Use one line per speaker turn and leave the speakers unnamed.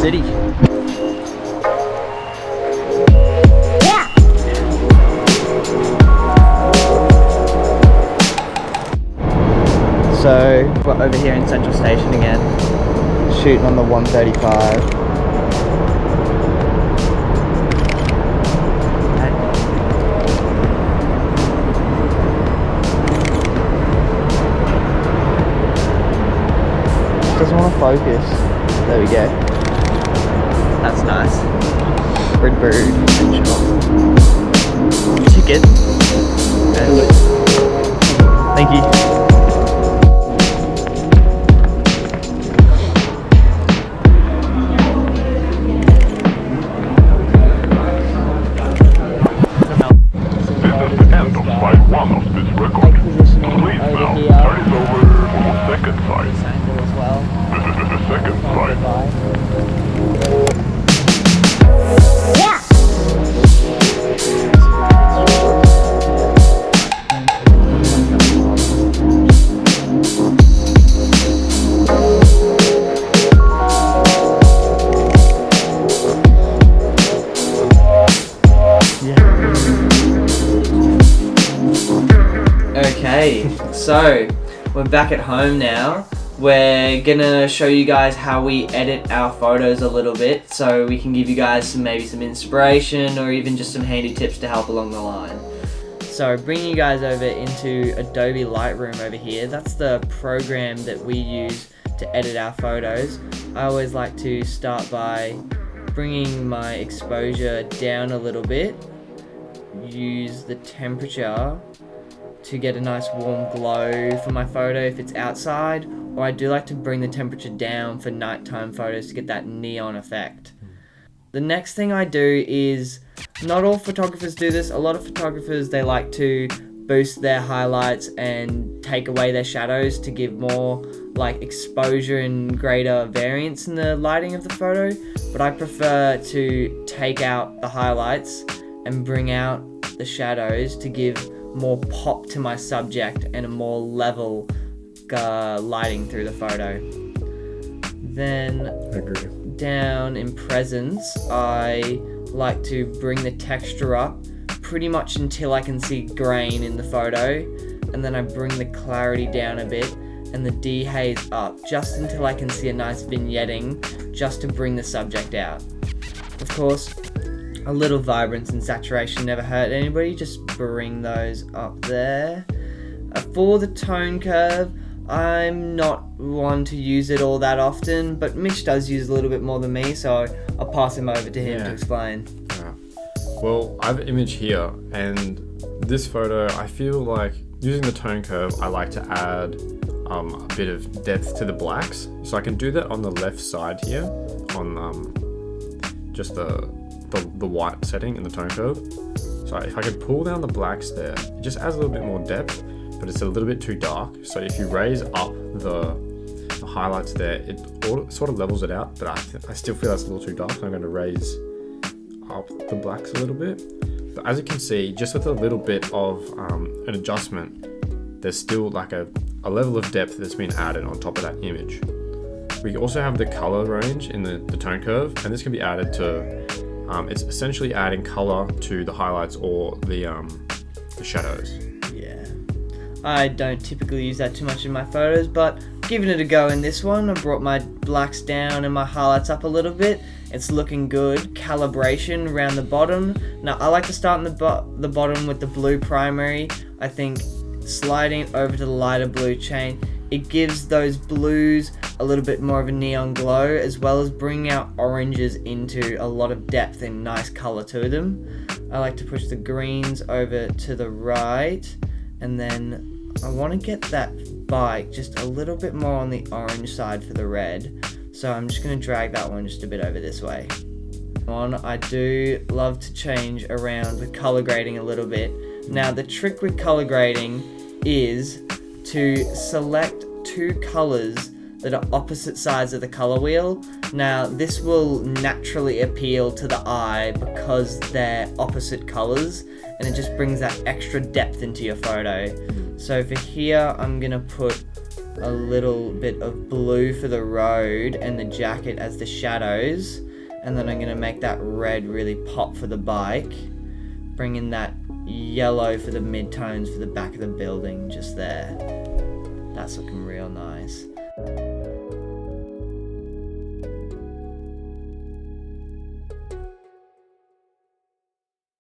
City. So we're over here in Central Station again, shooting on the 135. Doesn't want to focus. There we go. That's nice. Bird. Ticket. Thank you. Okay, so we're back at home now. We're gonna show you guys how we edit our photos a little bit, so we can give you guys maybe some inspiration or even just some handy tips to help along the line. So bringing you guys over into Adobe Lightroom over here, that's the program that we use to edit our photos. I always like to start by bringing my exposure down a little bit, use the temperature to get a nice warm glow for my photo if it's outside, or I do like to bring the temperature down for nighttime photos to get that neon effect. The next thing I do is, not all photographers do this, a lot of photographers, they like to boost their highlights and take away their shadows to give more like exposure and greater variance in the lighting of the photo, but I prefer to take out the highlights and bring out the shadows to give more pop to my subject and a more level lighting through the photo. Then down in presence, I like to bring the texture up pretty much until I can see grain in the photo, and then I bring the clarity down a bit and the dehaze up just until I can see a nice vignetting, just to bring the subject out. Of course, a little vibrance and saturation never hurt anybody, just bring those up there. For the tone curve, I'm not one to use it all that often, but Mitch does use a little bit more than me, so I'll pass him over to him to explain.
Well, I have an image here, and this photo, I feel like using the tone curve, I like to add a bit of depth to the blacks. So I can do that on the left side here, on just the white setting in the tone curve. So if I could pull down the blacks there, it just adds a little bit more depth, but it's a little bit too dark. So if you raise up the highlights there, it sort of levels it out, but I still feel that's a little too dark, so I'm going to raise up the blacks a little bit. But as you can see, just with a little bit of an adjustment, there's still like a level of depth that's been added on top of that image. We also have the color range in the tone curve, and this can be added to it's essentially adding color to the highlights or the shadows.
Yeah, I don't typically use that too much in my photos, but giving it a go in this one. I brought my blacks down and my highlights up a little bit. It's looking good. Calibration around the bottom. Now I like to start in the bottom with the blue primary. I think sliding over to the lighter blue chain, it gives those blues a little bit more of a neon glow, as well as bringing out oranges into a lot of depth and nice color to them. I like to push the greens over to the right, and then I want to get that bike just a little bit more on the orange side for the red. So I'm just going to drag that one just a bit over this way. I do love to change around with color grading a little bit. Now the trick with color grading is to select two colors that are opposite sides of the color wheel. Now this will naturally appeal to the eye because they're opposite colors, and it just brings that extra depth into your photo. So for here I'm gonna put a little bit of blue for the road and the jacket as the shadows, and then I'm going to make that red really pop for the bike, bring in that yellow for the mid-tones for the back of the building just there. That's looking real nice.